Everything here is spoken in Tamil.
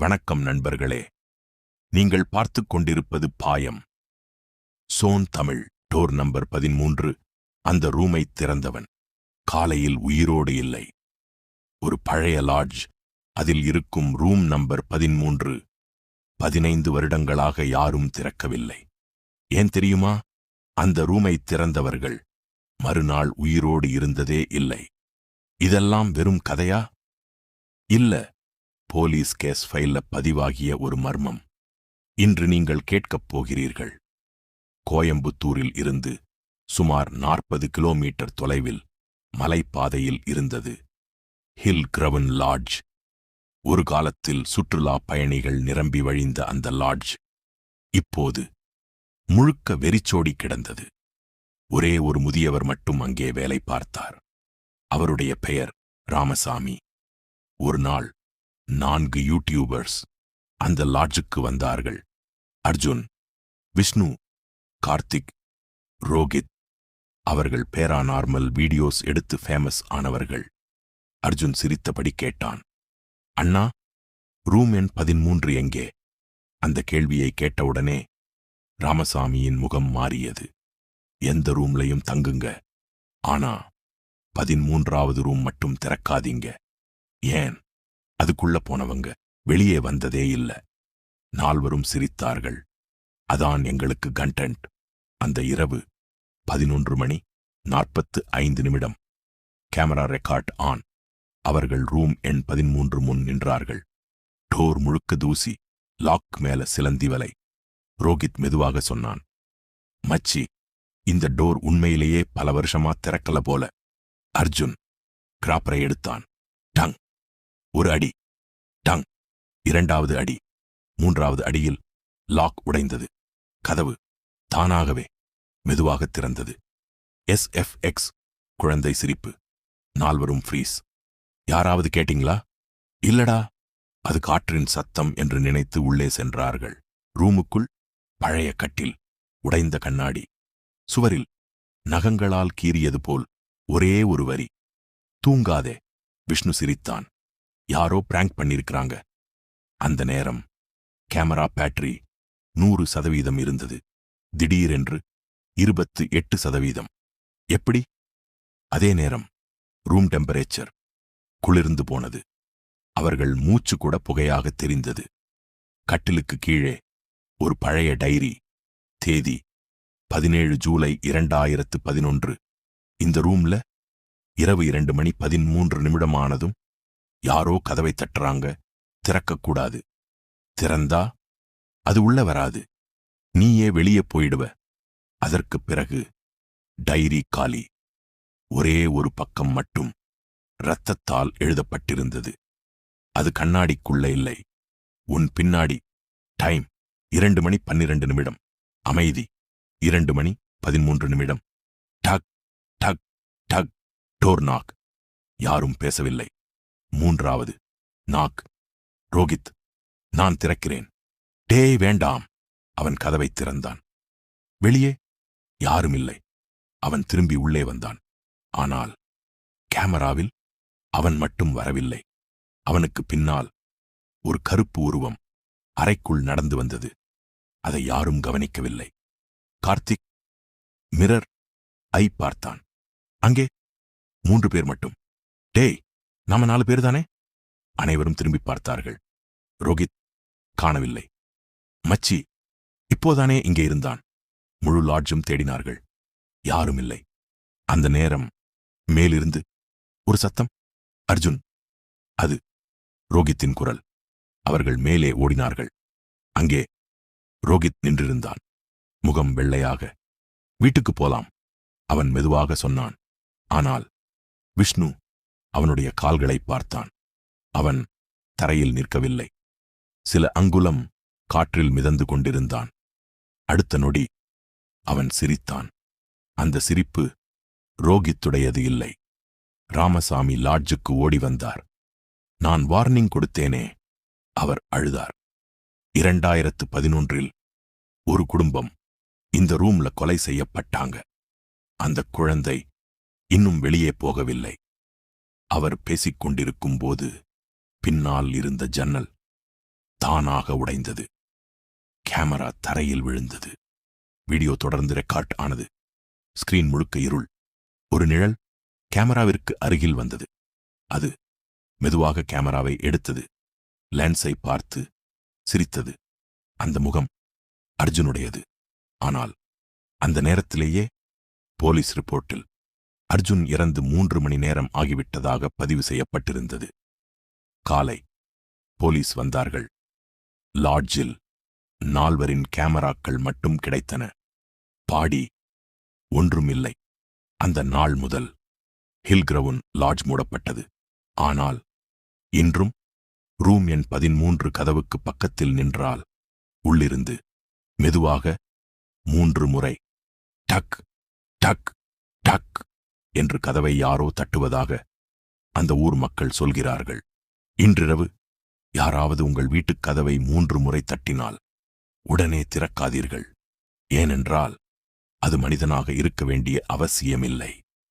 வணக்கம் நண்பர்களே, நீங்கள் பார்த்துக் கொண்டிருப்பது Bayam. Zone Tamil. Door number 13. அந்த ரூமை திறந்தவன் காலையில் உயிரோடு இல்லை. ஒரு பழைய லாட்ஜ், அதில் இருக்கும் ரூம் நம்பர் 13. 15 வருடங்களாக யாரும் திறக்கவில்லை. ஏன் தெரியுமா? அந்த ரூமை திறந்தவர்கள் மறுநாள் உயிரோடு இருந்ததே இல்லை. இதெல்லாம் வெறும் கதையா? இல்ல, போலீஸ் கேஸ் ஃபைல்ல பதிவாகிய ஒரு மர்மம். இன்று நீங்கள் கேட்கப் போகிறீர்கள். கோயம்புத்தூரில் இருந்து சுமார் 40 கிலோமீட்டர் தொலைவில் மலைப்பாதையில் இருந்தது ஹில் கிரவன் லாட்ஜ். ஒரு காலத்தில் சுற்றுலா பயணிகள் நிரம்பி வழிந்த அந்த லாட்ஜ் இப்போது முழுக்க வெறிச்சோடி கிடந்தது. ஒரே ஒரு முதியவர் மட்டும் அங்கே வேலை பார்த்தார். அவருடைய பெயர் ராமசாமி. ஒரு நாள் 4 யூடியூபர்ஸ் அந்த லாட்ஜுக்கு வந்தார்கள். அர்ஜுன், விஷ்ணு, கார்த்திக், ரோகித். அவர்கள் பேரானார்மல் வீடியோஸ் எடுத்து ஃபேமஸ் ஆனவர்கள். அர்ஜுன் சிரித்தபடி கேட்டான், அண்ணா, ரூம் எண் 13 எங்கே? அந்த கேள்வியை கேட்டவுடனே ராமசாமியின் முகம் மாறியது. எந்த ரூம்லையும் தங்குங்க, ஆனா 13வது ரூம் மட்டும் திறக்காதீங்க. ஏன்? அதுக்குள்ள போனவங்க வெளியே வந்ததே இல்ல. 4வரும் சிரித்தார்கள். அதான் எங்களுக்கு கண்டென்ட். அந்த இரவு 11:45 கேமரா ரெக்கார்ட் ஆன். அவர்கள் ரூம் எண் 13 முன் நின்றார்கள். டோர் முழுக்க தூசி, லாக் மேல சிலந்தி வலை. ரோகித் மெதுவாக சொன்னான், மச்சி, இந்த டோர் உண்மையிலேயே பல வருஷமா திறக்கல போல. அர்ஜுன் கிராப்பரை எடுத்தான். டங்! ஒரு அடி. டங்! 2வது அடி. 3வது அடியில் லாக் உடைந்தது. கதவு தானாகவே மெதுவாக திறந்தது. SFX குழந்தை சிரிப்பு. 4வரும் ஃப்ரீஸ். யாராவது கேட்டீங்களா? இல்லடா, அது காற்றின் சத்தம் என்று நினைத்து உள்ளே சென்றார்கள். ரூமுக்குள் பழைய கட்டில், உடைந்த கண்ணாடி, சுவரில் நகங்களால் கீறியது போல் ஒரே ஒரு வரி, தூங்காதே. விஷ்ணு சிரித்தான். யாரோ பிராங்க் பண்ணிருக்கிறாங்க. அந்த நேரம் கேமரா பேட்டரி 100% இருந்தது. திடீரென்று 28%. எப்படி? அதே நேரம் ரூம் டெம்பரேச்சர் குளிர்ந்து போனது. அவர்கள் மூச்சு கூட புகையாக தெரிந்தது. கட்டிலுக்கு கீழே ஒரு பழைய டைரி. தேதி 17 ஜூலை 2011. இந்த ரூம்ல இரவு 2:13 ஆனதும் யாரோ கதவை தட்டுறாங்க. திறக்கக்கூடாது. திறந்தா அது உள்ள வராது. நீயே வெளியே போயிடுவ. அதற்குப் பிறகு டைரி காலி. ஒரே ஒரு பக்கம் மட்டும் இரத்தத்தால் எழுதப்பட்டிருந்தது. அது கண்ணாடிக்குள்ள இல்லை, உன் பின்னாடி. டைம் 2:12. அமைதி 2:13. டக் டக் டக். Door knock. யாரும் பேசவில்லை. 3வது நாக். ரோகித், நான் திறக்கிறேன். டேய் வேண்டாம். அவன் கதவை திறந்தான். வெளியே யாரும் இல்லை. அவன் திரும்பி உள்ளே வந்தான். ஆனால் கேமராவில் அவன் மட்டும் வரவில்லை. அவனுக்கு பின்னால் ஒரு கருப்பு உருவம் அறைக்குள் நடந்து வந்தது. அதை யாரும் கவனிக்கவில்லை. கார்த்திக் மிரர் ஐ பார்த்தான். அங்கே 3 பேர் மட்டும். டேய், நாம 4 பேர் தானே? அனைவரும் திரும்பி பார்த்தார்கள். ரோகித் காணவில்லை. மச்சி இப்போதானே இங்கே இருந்தான். முழு லாட்ஜும் தேடினார்கள். யாரும் இல்லை. அந்த நேரம் மேலிருந்து ஒரு சத்தம். அர்ஜுன்! அது ரோகித்தின் குரல். அவர்கள் மேலே ஓடினார்கள். அங்கே ரோகித் நின்றிருந்தான், முகம் வெள்ளையாக. வீட்டுக்கு போலாம், அவன் மெதுவாக சொன்னான். ஆனால் விஷ்ணு அவனுடைய கால்களை பார்த்தான். அவன் தரையில் நிற்கவில்லை. சில அங்குலம் காற்றில் மிதந்து கொண்டிருந்தான். அடுத்த நொடி அவன் சிரித்தான். அந்த சிரிப்பு ரோகித்துடையது இல்லை. ராமசாமி லாட்ஜுக்கு ஓடி வந்தார். நான் வார்னிங் கொடுத்தேனே. அவர் அழுதார். 2011 ஒரு குடும்பம் இந்த ரூம்ல கொலை செய்யப்பட்டாங்க. அந்த குழந்தை இன்னும் வெளியே போகவில்லை. அவர் பேசிக் கொண்டிருக்கும் போது பின்னால் இருந்த ஜன்னல் தானாக உடைந்தது. கேமரா தரையில் விழுந்தது. வீடியோ தொடர்ந்து ரெக்கார்ட் ஆனது. ஸ்கிரீன் முழுக்க இருள். ஒரு நிழல் கேமராவிற்கு அருகில் வந்தது. அது மெதுவாக கேமராவை எடுத்தது. லென்ஸை பார்த்து சிரித்தது. அந்த முகம் அர்ஜுனுடையது. ஆனால் அந்த நேரத்திலேயே போலீஸ் ரிப்போர்ட்டில் அர்ஜுன் இறந்து 3 மணி நேரம் ஆகிவிட்டதாக பதிவு செய்யப்பட்டிருந்தது. காலை போலீஸ் வந்தார்கள். லாட்ஜில் 4 கேமராக்கள் மட்டும் கிடைத்தன. பாடி ஒன்றுமில்லை. அந்த நாள் முதல் ஹில்கிரவுன் லாட்ஜ் மூடப்பட்டது. ஆனால் இன்றும் ரூம் எண் 13 கதவுக்கு பக்கத்தில் நின்றால் உள்ளிருந்து மெதுவாக 3 முறை டக் டக் டக் என்று கதவை யாரோ தட்டுவதாக அந்த ஊர் மக்கள் சொல்கிறார்கள். இன்றிரவு யாராவது உங்கள் வீட்டுக் கதவை 3 முறை தட்டினால் உடனே திறக்காதீர்கள். ஏனென்றால் அது மனிதனாக இருக்க வேண்டிய அவசியமில்லை.